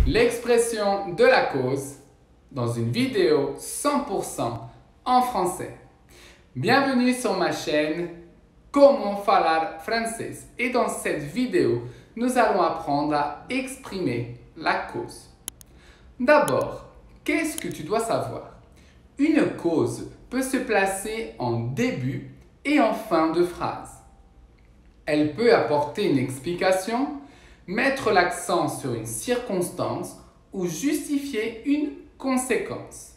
l'expression de la cause dans une vidéo 100% en français. Bienvenue sur ma chaîne Como falar francés et dans cette vidéo, nous allons apprendre à exprimer la cause. D'abord, qu'est-ce que tu dois savoir? Une cause peut se placer en début et en fin de phrase. Elle peut apporter une explication, mettre l'accent sur une circonstance ou justifier une conséquence.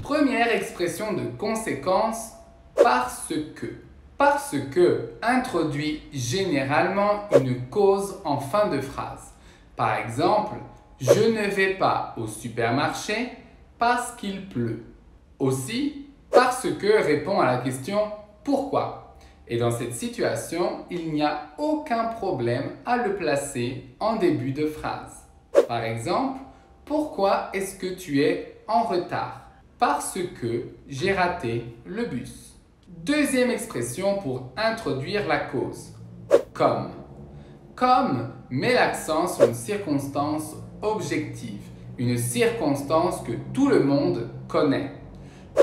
Première expression de conséquence, parce que. Parce que introduit généralement une cause en fin de phrase. Par exemple, je ne vais pas au supermarché parce qu'il pleut. Aussi, parce que répond à la question pourquoi. Et dans cette situation, il n'y a aucun problème à le placer en début de phrase. Par exemple, pourquoi est-ce que tu es en retard? Parce que j'ai raté le bus. Deuxième expression pour introduire la cause. Comme. Comme met l'accent sur une circonstance objective, une circonstance que tout le monde connaît.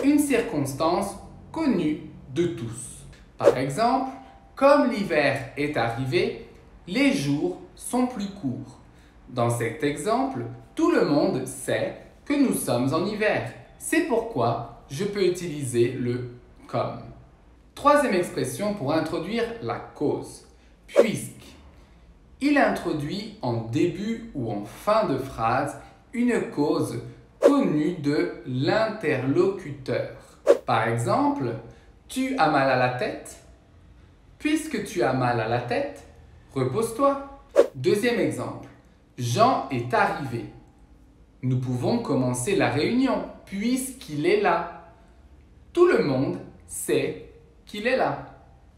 Une circonstance connue de tous. Par exemple, comme l'hiver est arrivé, les jours sont plus courts. Dans cet exemple, tout le monde sait que nous sommes en hiver. C'est pourquoi je peux utiliser le comme. Troisième expression pour introduire la cause. Puisque. Il introduit en début ou en fin de phrase une cause connue de l'interlocuteur. Par exemple, tu as mal à la tête? Puisque tu as mal à la tête, repose-toi. Deuxième exemple, Jean est arrivé. Nous pouvons commencer la réunion puisqu'il est là. Tout le monde sait qu'il est là.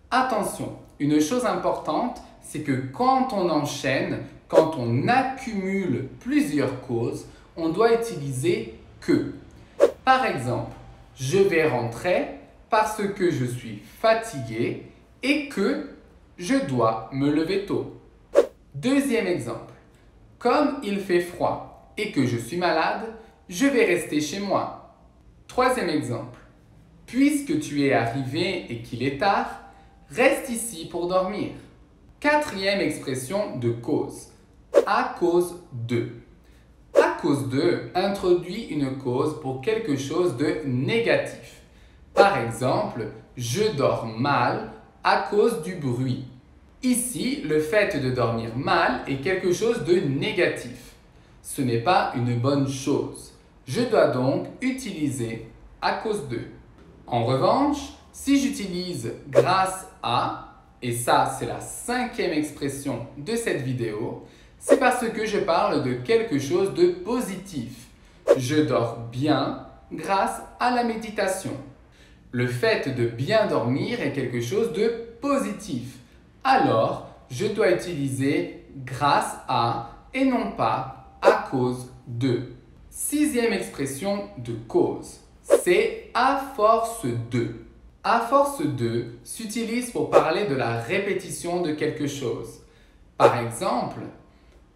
Attention, une chose importante, c'est que quand on enchaîne, quand on accumule plusieurs causes, on doit utiliser que. Par exemple, je vais rentrer parce que je suis fatigué et que je dois me lever tôt. Deuxième exemple, comme il fait froid et que je suis malade, je vais rester chez moi. Troisième exemple, puisque tu es arrivé et qu'il est tard, reste ici pour dormir. Quatrième expression de cause. À cause de. À cause de introduit une cause pour quelque chose de négatif. Par exemple, je dors mal à cause du bruit. Ici, le fait de dormir mal est quelque chose de négatif. Ce n'est pas une bonne chose. Je dois donc utiliser à cause de. En revanche, si j'utilise grâce à, et ça c'est la cinquième expression de cette vidéo, c'est parce que je parle de quelque chose de positif. Je dors bien grâce à la méditation. Le fait de bien dormir est quelque chose de positif. Alors, je dois utiliser grâce à et non pas à cause de. Sixième expression de cause. C'est à force de. À force de s'utilise pour parler de la répétition de quelque chose. Par exemple,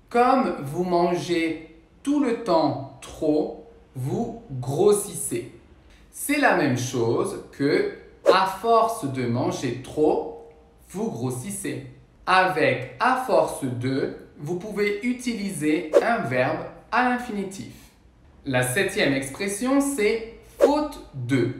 comme vous mangez tout le temps trop, vous grossissez. C'est la même chose que à force de manger trop, vous grossissez. Avec à force de, vous pouvez utiliser un verbe à l'infinitif. La septième expression, c'est faute de.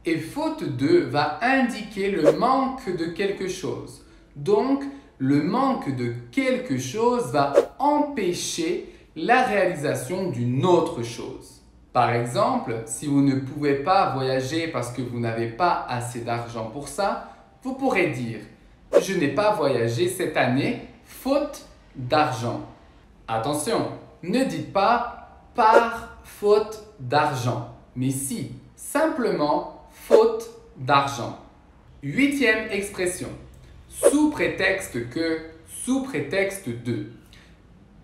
Et faute de va indiquer le manque de quelque chose. Donc, le manque de quelque chose va empêcher la réalisation d'une autre chose. Par exemple, si vous ne pouvez pas voyager parce que vous n'avez pas assez d'argent pour ça, vous pourrez dire « Je n'ai pas voyagé cette année faute d'argent ». Attention, ne dites pas « par faute d'argent », mais si, simplement « faute d'argent ». Huitième expression, sous prétexte que, sous prétexte de.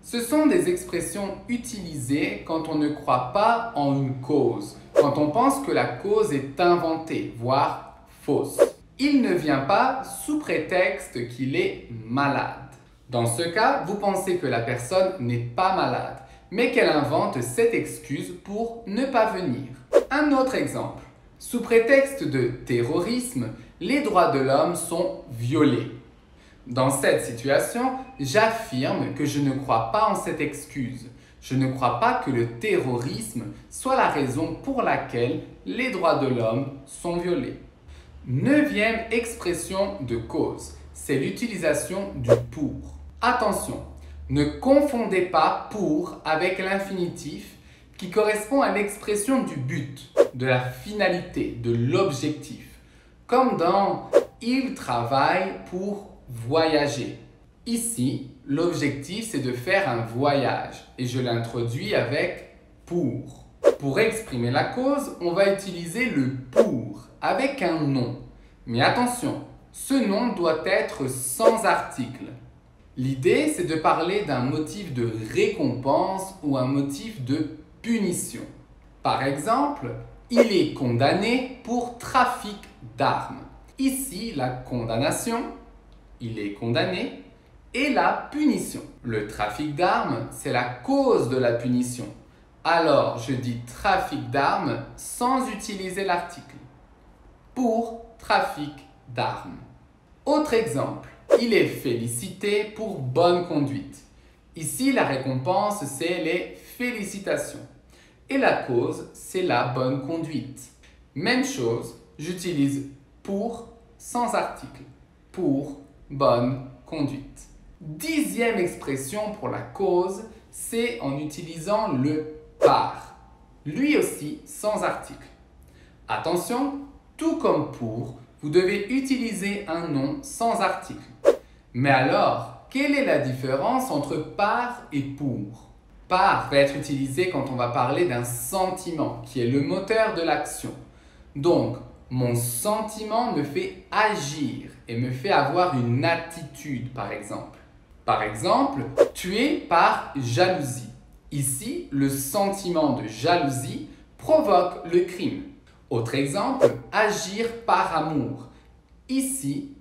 Ce sont des expressions utilisées quand on ne croit pas en une cause, quand on pense que la cause est inventée, voire fausse. Il ne vient pas sous prétexte qu'il est malade. Dans ce cas, vous pensez que la personne n'est pas malade, mais qu'elle invente cette excuse pour ne pas venir. Un autre exemple. Sous prétexte de terrorisme, les droits de l'homme sont violés. Dans cette situation, j'affirme que je ne crois pas en cette excuse. Je ne crois pas que le terrorisme soit la raison pour laquelle les droits de l'homme sont violés. Neuvième expression de cause, c'est l'utilisation du pour. Attention, ne confondez pas pour avec l'infinitif qui correspond à l'expression du but, de la finalité, de l'objectif. Comme dans « il travaille pour voyager ». Ici, l'objectif c'est de faire un voyage et je l'introduis avec « pour ». Pour exprimer la cause, on va utiliser le « pour » avec un nom. Mais attention, ce nom doit être sans article. L'idée, c'est de parler d'un motif de récompense ou un motif de punition. Par exemple, il est condamné pour trafic d'armes. Ici, la condamnation, il est condamné, et la punition. Le trafic d'armes, c'est la cause de la punition. Alors, je dis trafic d'armes sans utiliser l'article. Pour trafic d'armes. Autre exemple. Il est félicité pour bonne conduite. Ici, la récompense, c'est les félicitations. Et la cause, c'est la bonne conduite. Même chose, j'utilise pour sans article. Pour bonne conduite. 10e expression pour la cause, c'est en utilisant le par. Lui aussi sans article. Attention, tout comme pour, vous devez utiliser un nom sans article. Mais alors, quelle est la différence entre par et pour? Par va être utilisé quand on va parler d'un sentiment qui est le moteur de l'action. Donc, mon sentiment me fait agir et me fait avoir une attitude, par exemple. Par exemple, tuer par jalousie. Ici, le sentiment de jalousie provoque le crime. Autre exemple, agir par amour. Ici,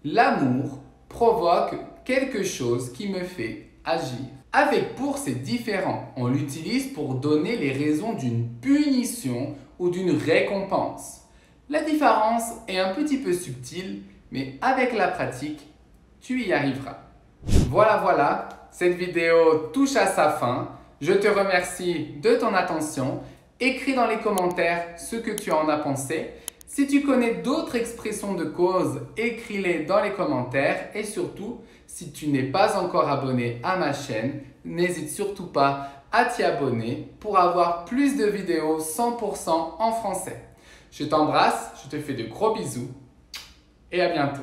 l'amour provoque quelque chose qui me fait agir. Avec pour, c'est différent. On l'utilise pour donner les raisons d'une punition ou d'une récompense. La différence est un petit peu subtile, mais avec la pratique, tu y arriveras. Voilà, cette vidéo touche à sa fin. Je te remercie de ton attention. Écris dans les commentaires ce que tu en as pensé. Si tu connais d'autres expressions de cause, écris-les dans les commentaires. Et surtout, si tu n'es pas encore abonné à ma chaîne, n'hésite surtout pas à t'y abonner pour avoir plus de vidéos 100% en français. Je t'embrasse, je te fais de gros bisous et à bientôt.